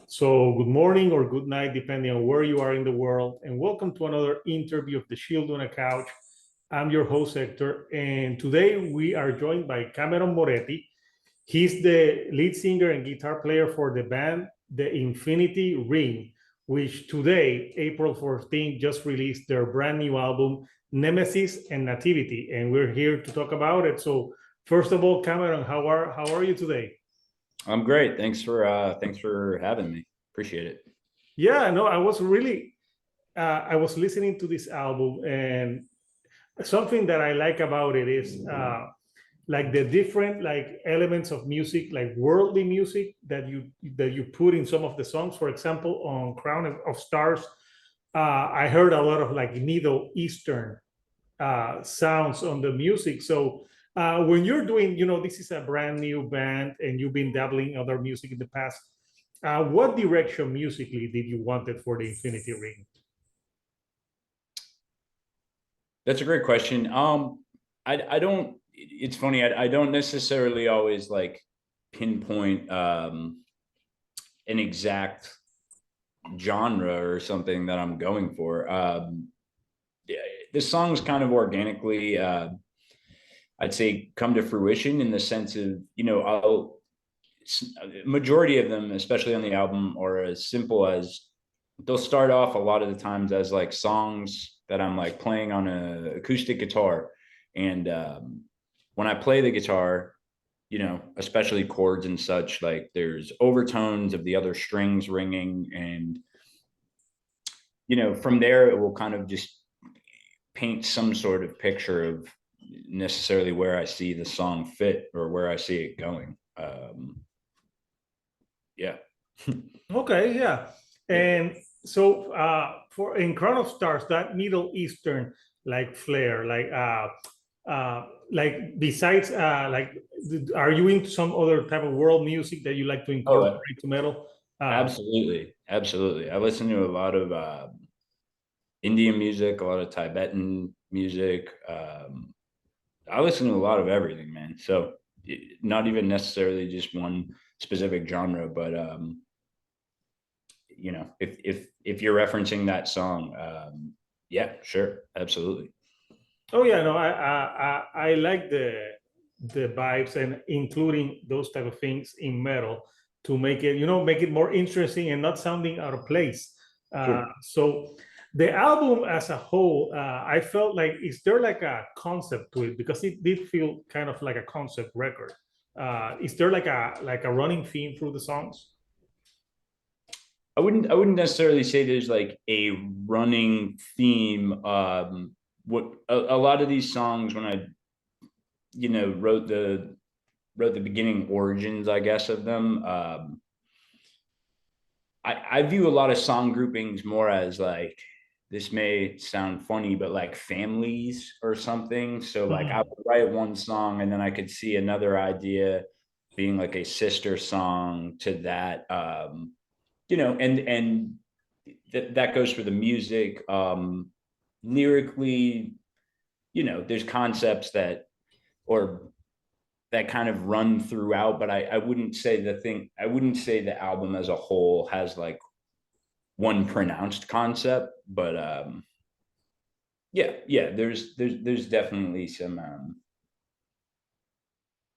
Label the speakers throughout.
Speaker 1: So, good morning or good night, depending on where you are in the world, and welcome to another interview of The Shield on a Couch. I'm your host, Hector, and today we are joined by Cameron Moretti. He's the lead singer and guitar player for the band The Infinity Ring, which today, April 14th, just released their brand new album, Nemesis and Nativity, and we're here to talk about it. So, first of all, Cameron, how are you today?
Speaker 2: I'm great. Thanks for having me. Appreciate it.
Speaker 1: Yeah, no, I was listening to this album, and something that I like about it is like the different like elements of music, like worldly music that you put in some of the songs. For example, on Crown of Stars, I heard a lot of like Middle Eastern sounds on the music. So when you're doing, this is a brand new band, and you've been dabbling in other music in the past. What direction musically did you want it for the Infinity Ring?
Speaker 2: That's a great question. I don't. It's funny. I don't necessarily always like pinpoint an exact genre or something that I'm going for. Yeah, the songs kind of organically, I'd say, come to fruition in the sense of I'll majority of them, especially on the album, are as simple as they'll start off a lot of the times as like songs that I'm like playing on a acoustic guitar. And when I play the guitar, especially chords and such, like there's overtones of the other strings ringing. And, from there, it will kind of just paint some sort of picture of necessarily where I see the song fit or where I see it going. Yeah.
Speaker 1: Okay, yeah.
Speaker 2: Yeah.
Speaker 1: And so for in Crown of Stars, that Middle Eastern like flair, like besides are you into some other type of world music that you like to
Speaker 2: Oh,
Speaker 1: incorporate to metal?
Speaker 2: absolutely. Absolutely. I listen to a lot of Indian music, a lot of Tibetan music. I listen to a lot of everything, man. So not even necessarily just one specific genre, but if you're referencing that song, yeah, sure, absolutely.
Speaker 1: Oh yeah, no, I like the vibes and including those type of things in metal to make it more interesting and not sounding out of place.
Speaker 2: Sure.
Speaker 1: So the album as a whole, I felt like is there like a concept to it because it did feel kind of like a concept record. Is there like a running theme through the songs?
Speaker 2: I wouldn't necessarily say there's like a running theme. What a lot of these songs when I wrote the beginning origins, I guess, of them. I view a lot of song groupings more as like, this may sound funny, but like families or something. So like I
Speaker 1: Mhm.
Speaker 2: would write one song and then I could see another idea being like a sister song to that. And that goes for the music. Lyrically, there's concepts or that kind of run throughout, but I wouldn't say I wouldn't say the album as a whole has like one pronounced concept, but yeah, there's definitely some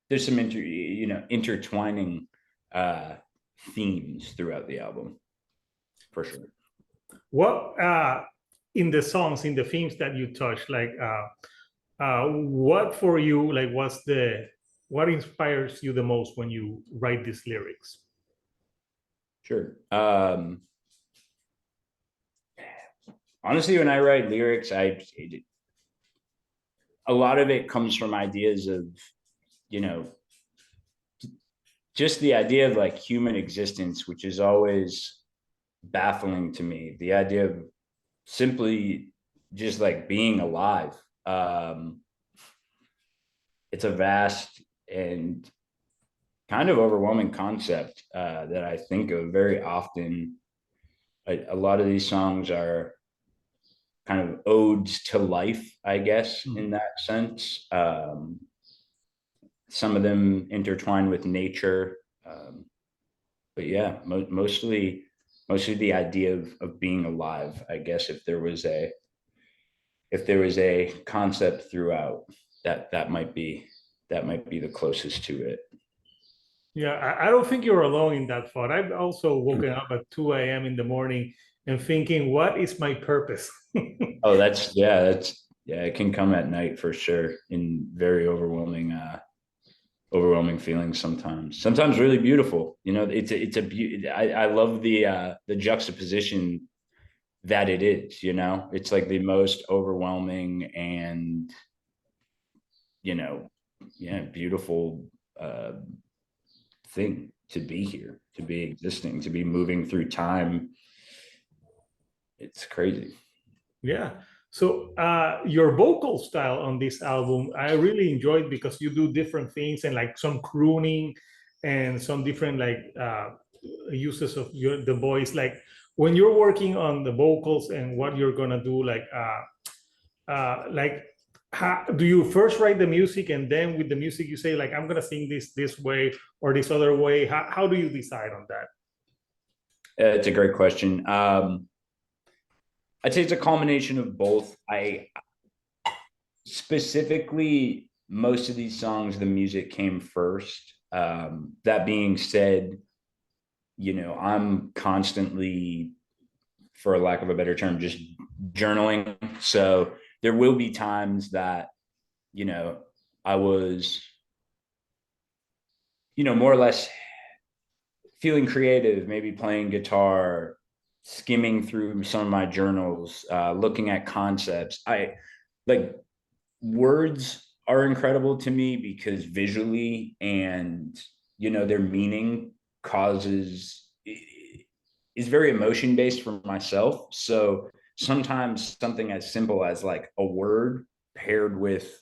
Speaker 2: intertwining uh themes throughout the album for sure.
Speaker 1: What in the songs, in the themes that you touch, what for you like what inspires you the most when you write these lyrics?
Speaker 2: Sure. Honestly, when I write lyrics, a lot of it comes from ideas of, you know, just the idea of like human existence, which is always baffling to me. The idea of simply just like being alive. Um, it's a vast and kind of overwhelming concept that I think of very often. A lot of these songs are kind of odes to life, I guess, in
Speaker 1: Mhm.
Speaker 2: that sense. Some of them intertwine with nature. Um, but yeah, mostly the idea of being alive, I guess. If there was a concept throughout, that might be the closest to it.
Speaker 1: Yeah, I don't think you're alone in that thought. I've also woken up at 2 a.m. in the morning and thinking, what is my purpose?
Speaker 2: Oh, that's it can come at night for sure in very overwhelming feelings sometimes. Sometimes really beautiful. You know, it's a beauty. I love the juxtaposition that it is, you know. It's like the most overwhelming and, you know, yeah, beautiful thing to be here, to be existing, to be moving through time. It's crazy.
Speaker 1: Yeah. So your vocal style on this album, I really enjoyed because you do different things and like some crooning and some different like uses of the voice. Like when you're working on the vocals and what you're gonna do, like how, do you first write the music and then with the music you say like I'm gonna sing this way or this other way? How do you decide on that?
Speaker 2: It's a great question. I'd say it's a combination of both. I specifically, most of these songs, the music came first. That being said, you know, I'm constantly, for lack of a better term, just journaling. So there will be times that, you know, I was, you know, more or less feeling creative, maybe playing guitar, skimming through some of my journals, looking at concepts. I like words are incredible to me because visually and, you know, their meaning causes is very emotion based for myself. So sometimes something as simple as like a word paired with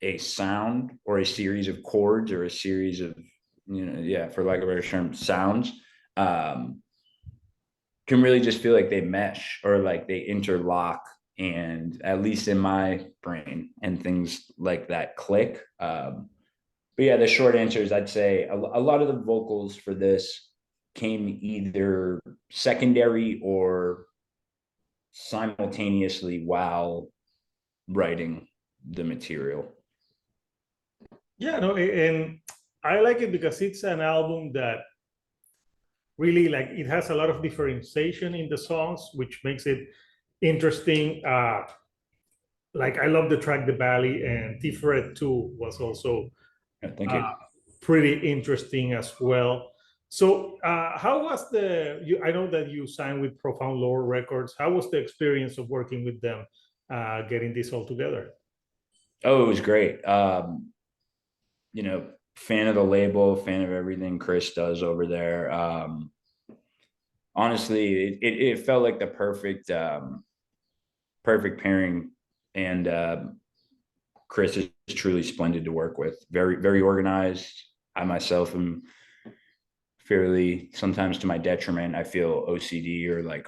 Speaker 2: a sound or a series of chords or a series of, you know, yeah, for lack of a better term, sounds, um, can really just feel like they mesh or like they interlock, and at least in my brain and things like that click. But yeah, the short answer is I'd say a lot of the vocals for this came either secondary or simultaneously while writing the material.
Speaker 1: Yeah, no, and I like it because it's an album that really like it has a lot of differentiation in the songs, which makes it interesting. Like I love the track "The Valley" and Tiferet 2 was also
Speaker 2: Yeah, thank
Speaker 1: uh,
Speaker 2: you.
Speaker 1: pretty interesting as well. So, how was I know that you signed with Profound Lore Records. How was the experience of working with them, getting this all together?
Speaker 2: Oh, it was great. You know, fan of the label, fan of everything Chris does over there. Honestly, it felt like the perfect pairing, and Chris is truly splendid to work with. Very organized. I myself am fairly, sometimes to my detriment, I feel OCD or like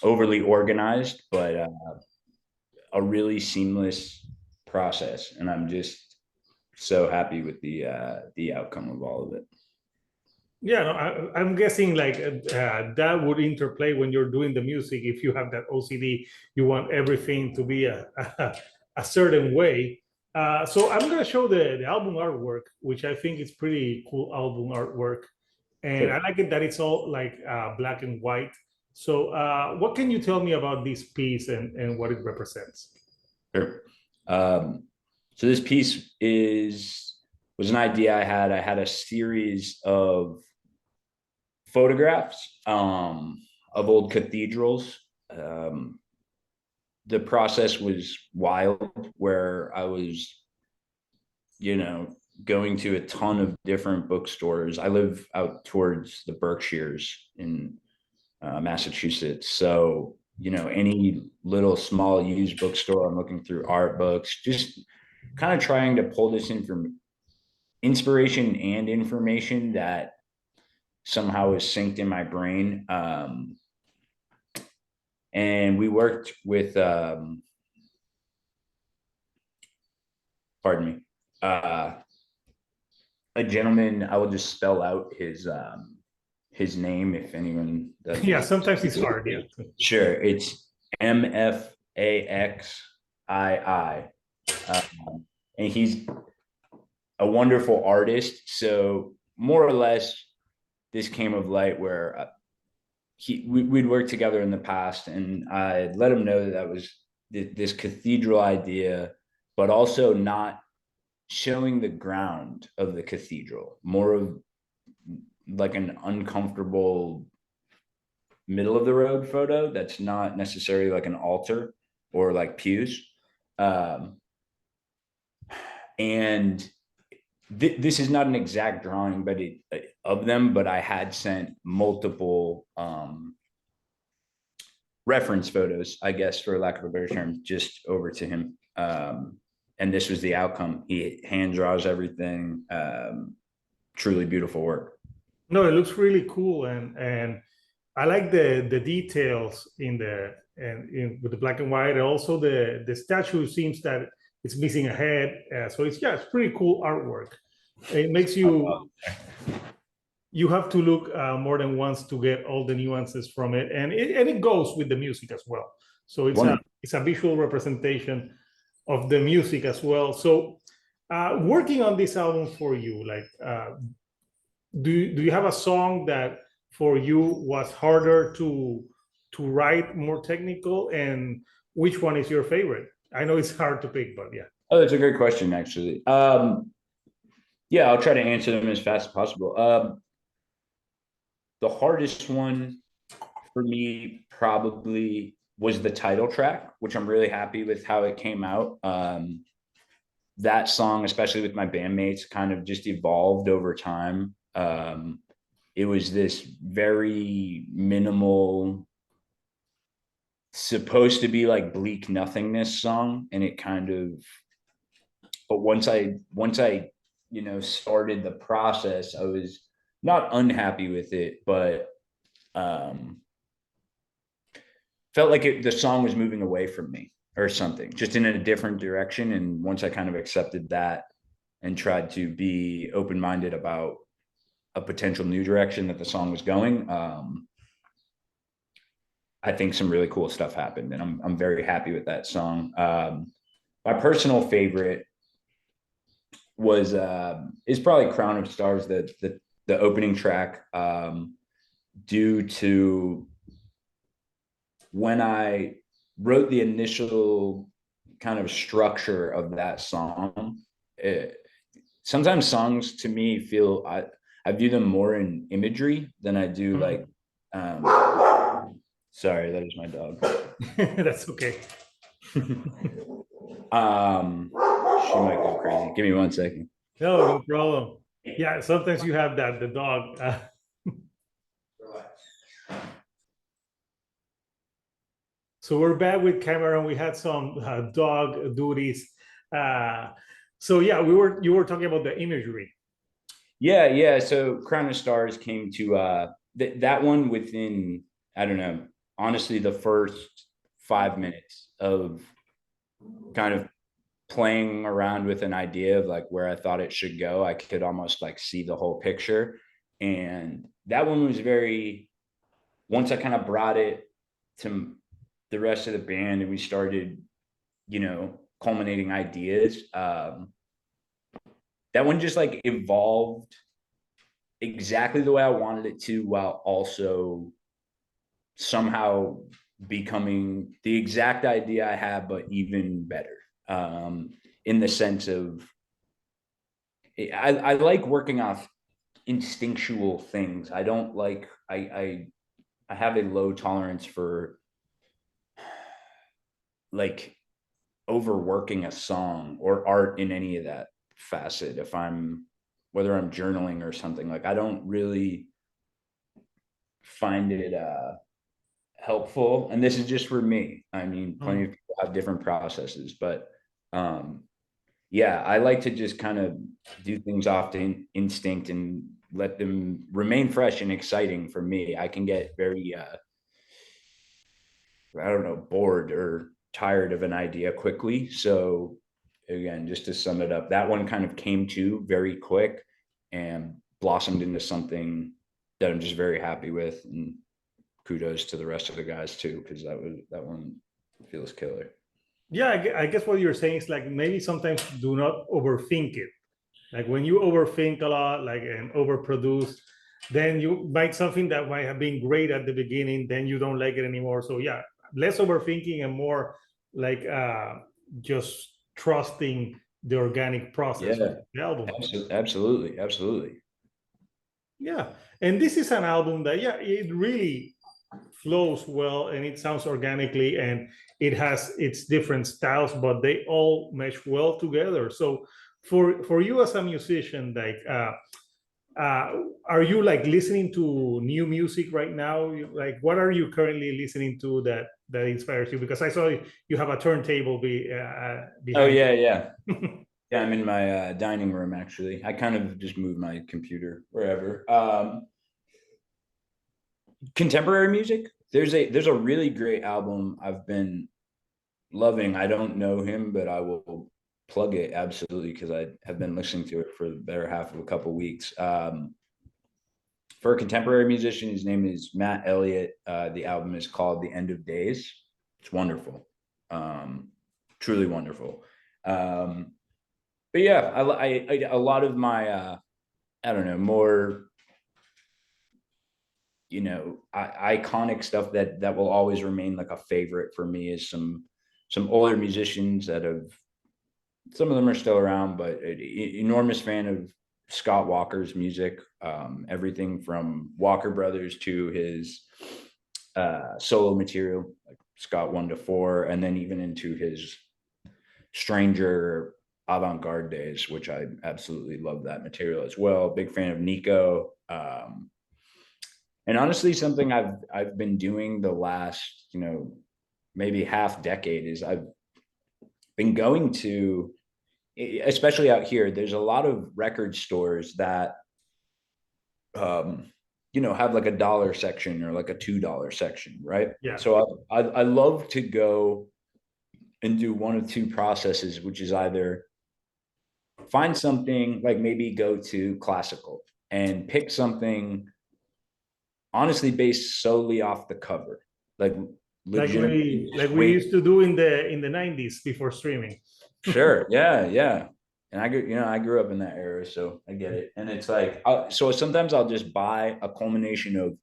Speaker 2: overly organized, but a really seamless process, and I'm just so happy with the outcome of all of it.
Speaker 1: Yeah, no, I'm guessing like that would interplay when you're doing the music. If you have that OCD, you want everything to be a certain way. So I'm gonna show the album artwork, which I think is pretty cool album artwork, and I
Speaker 2: Sure.
Speaker 1: like it that it's all like black and white. So what can you tell me about this piece and what it represents?
Speaker 2: Sure. So this piece was an idea I had. I had a series of photographs of old cathedrals. Um, the process was wild, where I was, you know, going to a ton of different bookstores. I live out towards the Berkshires in Massachusetts, so you know, any little small used bookstore, I'm looking through art books, just kind of trying to pull this in from inspiration and information that somehow is synced in my brain. And we worked with, pardon me, a gentleman. I will just spell out his name if anyone
Speaker 1: Yeah,
Speaker 2: doesn't.
Speaker 1: sometimes it's hard. Yeah.
Speaker 2: Sure, it's Mfaxii, and he's a wonderful artist. So more or less, this came of light where we'd worked together in the past, and I let him know that that was this cathedral idea, but also not showing the ground of the cathedral, more of like an uncomfortable middle of the road photo that's not necessarily like an altar or like pews. Um, and this is not an exact drawing, but of them, but I had sent multiple reference photos, I guess, for lack of a better term, just over to him. And this was the outcome. He hand draws everything. Truly beautiful work.
Speaker 1: No, it looks really cool, and I like the details in the and in with the black and white. And also the statue seems that it's missing a head, so it's pretty cool artwork. It makes you have to look more than once to get all the nuances from it, and it goes with the music as well. So it's a visual representation of the music as well. So working on this album for you, like do you have a song that for you was harder to write, more technical, and which one is your favorite? I know it's hard to pick, but yeah.
Speaker 2: Oh, that's a great question, actually. Yeah, I'll try to answer them as fast as possible. The hardest one for me probably was the title track, which I'm really happy with how it came out. That song, especially with my bandmates, kind of just evolved over time. It was this very minimal, supposed to be like bleak nothingness song, and it kind of, but once I started the process, I was not unhappy with it, but felt like the song was moving away from me or something, just in a different direction. And once I kind of accepted that and tried to be open-minded about a potential new direction that the song was going, I think some really cool stuff happened, and I'm very happy with that song. My personal favorite was is probably Crown of Stars, the opening track, due to when I wrote the initial kind of structure of that song. Sometimes songs to me feel, I view them more in imagery than I do like sorry, that is my dog.
Speaker 1: That's okay.
Speaker 2: She might go crazy. Give me 1 second.
Speaker 1: No problem. Yeah, sometimes you have that, the dog. So we're back with Cameron. We had some dog duties. So yeah, you were talking about the imagery.
Speaker 2: Yeah. So Crown of Stars came to that one within, I don't know, honestly, the first 5 minutes of kind of playing around with an idea of like where I thought it should go. I could almost like see the whole picture. And that one was very, once I kind of brought it to the rest of the band and we started, culminating ideas, that one just like evolved exactly the way I wanted it to, while also somehow becoming the exact idea I had, but even better. In the sense of, I like working off instinctual things. I don't like, I have a low tolerance for like overworking a song or art in any of that facet. Whether I'm journaling or something, like I don't really find it helpful. And this is just for me. I mean, plenty of people have different processes, but yeah, I like to just kind of do things off to instinct and let them remain fresh and exciting for me. I can get very, I don't know, bored or tired of an idea quickly. So again, just to sum it up, that one kind of came to very quick. and blossomed into something that I'm just very happy with. And kudos to the rest of the guys too, because that one feels killer.
Speaker 1: Yeah, I guess what you're saying is like maybe sometimes do not overthink it. Like when you overthink a lot, like and overproduce, then you might something that might have been great at the beginning, then you don't like it anymore. So yeah, less overthinking and more like just trusting the organic process of the album.
Speaker 2: Absolutely, absolutely.
Speaker 1: Yeah, and this is an album that it really flows well and it sounds organically and it has its different styles, but they all mesh well together. So for you as a musician, like are you like listening to new music right now? Like what are you currently listening to that inspires you? Because I saw you have a turntable behind.
Speaker 2: Oh yeah, yeah. Yeah, I'm in my dining room actually. I kind of just moved my computer wherever. Contemporary music. There's a really great album I've been loving. I don't know him, but I will plug it absolutely because I have been listening to it for the better half of a couple weeks. For a contemporary musician, his name is Matt Elliott. The album is called The End of Days. It's wonderful, truly wonderful. But yeah, I a lot of my I don't know, more iconic stuff that will always remain like a favorite for me is some older musicians that have, some of them are still around, but enormous fan of Scott Walker's music. Everything from Walker Brothers to his solo material, like Scott 1 to 4, and then even into his Stranger avant-garde days, which I absolutely love that material as well. Big fan of Nico. And honestly, something I've been doing the last, maybe half decade is I've been going to, especially out here, there's a lot of record stores that, have like a dollar section or like a $2 section, right?
Speaker 1: Yeah.
Speaker 2: So I love to go and do one of two processes, which is either find something like maybe go to classical and pick something honestly based solely off the cover, like
Speaker 1: we used to do in the 90s before streaming.
Speaker 2: Sure, yeah. And I grew up in that era, so I get it. And it's like, so sometimes I'll just buy a culmination of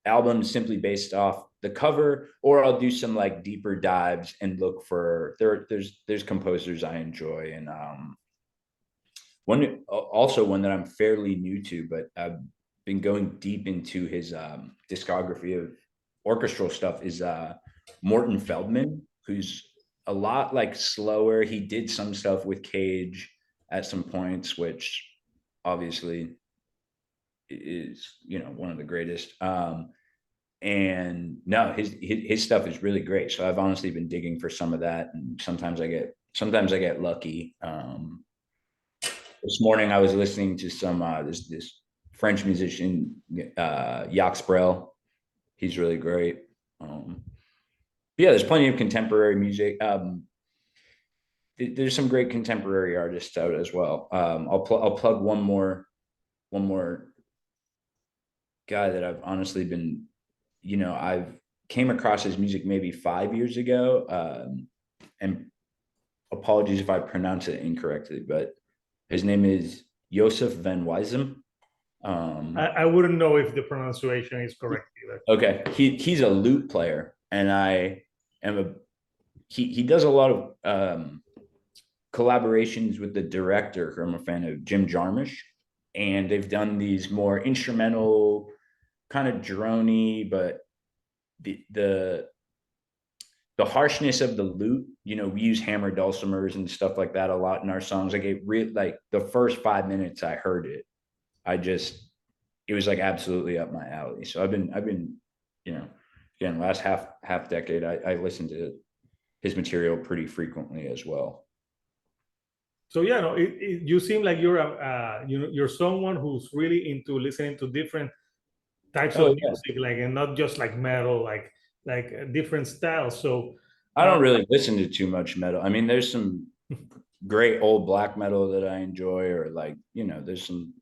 Speaker 2: albums simply based off the cover, or I'll do some like deeper dives and look for there's composers I enjoy. And one that I'm fairly new to, but I've been going deep into his discography of orchestral stuff is Morton Feldman, who's a lot like slower. He did some stuff with Cage at some points, which obviously is one of the greatest. And no, his stuff is really great. So I've honestly been digging for some of that, and sometimes I get lucky. This morning I was listening to some this French musician, Jacques Brel. He's really great. Yeah, there's plenty of contemporary music. There's some great contemporary artists out as well. I'll plug one more guy that I've honestly been, I've came across his music maybe 5 years ago. And apologies if I pronounce it incorrectly, but his name is Joseph Van Weizem.
Speaker 1: I wouldn't know if the pronunciation is correct either.
Speaker 2: Okay, he's a lute player, and he does a lot of collaborations with the director who I'm a fan of, Jim Jarmusch, and they've done these more instrumental, kind of droney, but the harshness of the lute, we use hammer dulcimers and stuff like that a lot in our songs. Like like the first 5 minutes I heard it, it was like absolutely up my alley. So I've been, again, last half decade, I listened to his material pretty frequently as well.
Speaker 1: So yeah, no, you seem like you're someone who's really into listening to different types of music, like, and not just like metal, like different styles. So
Speaker 2: I don't really listen to too much metal. I mean, there's great old black metal that I enjoy, or like, you know, there's some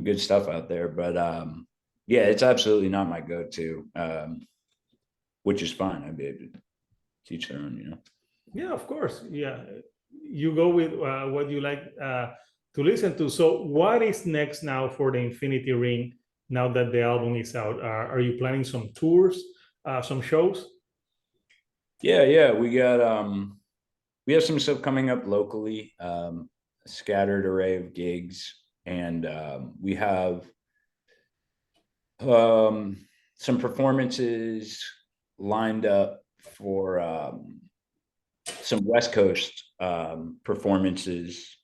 Speaker 2: good stuff out there, but yeah, it's absolutely not my go-to, which is fine. I'd be able to teach their own, you know.
Speaker 1: Yeah, of course. Yeah, you go with what you like to listen to. So, what is next now for the Infinity Ring? Now that the album is out, are you planning some tours, some shows?
Speaker 2: Yeah, we have some stuff coming up locally, a scattered array of gigs, and we have some performances lined up for some West Coast performances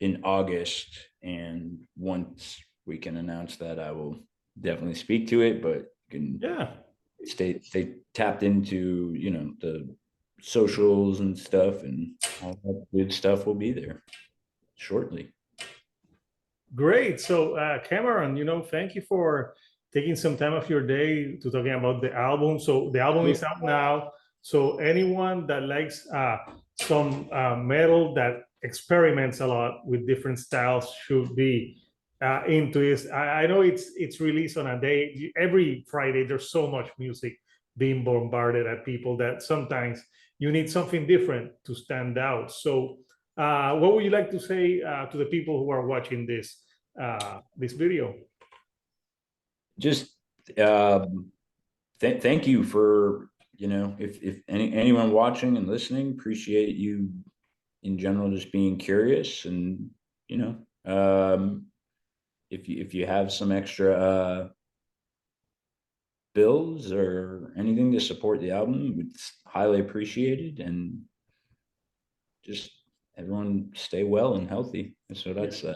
Speaker 2: in August, and once we can announce that, I will definitely speak to it. But you can stay tapped into, you know, the socials and stuff, and all that good stuff will be there shortly.
Speaker 1: Great. So, Cameron, thank you for taking some time of your day to talking about the album. So, the album is out now. So, anyone that likes some metal that experiments a lot with different styles should be into it. I know it's released on a day. Every Friday, there's so much music being bombarded at people that sometimes you need something different to stand out. So, what would you like to say to the people who are watching this video?
Speaker 2: Just thank you for, you know, if anyone watching and listening, appreciate you in general just being curious, and you know, if you have some extra bills or anything to support the album, it's highly appreciated. And just everyone stay well and healthy. That's what I'd say.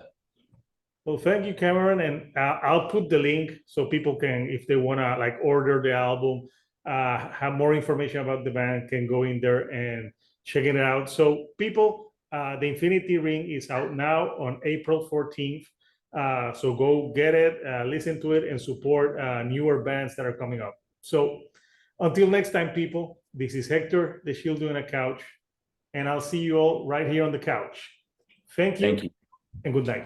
Speaker 1: Well, thank you, Cameron, and I'll put the link so people can, if they wanna like order the album, have more information about the band, can go in there and check it out. So, people, the Infinity Ring is out now on April 14th. So go get it, listen to it, and support newer bands that are coming up. So, until next time, people, this is Hector, the Shield on a Couch, and I'll see you all right here on the couch. Thank you.
Speaker 2: Thank you.
Speaker 1: And good night.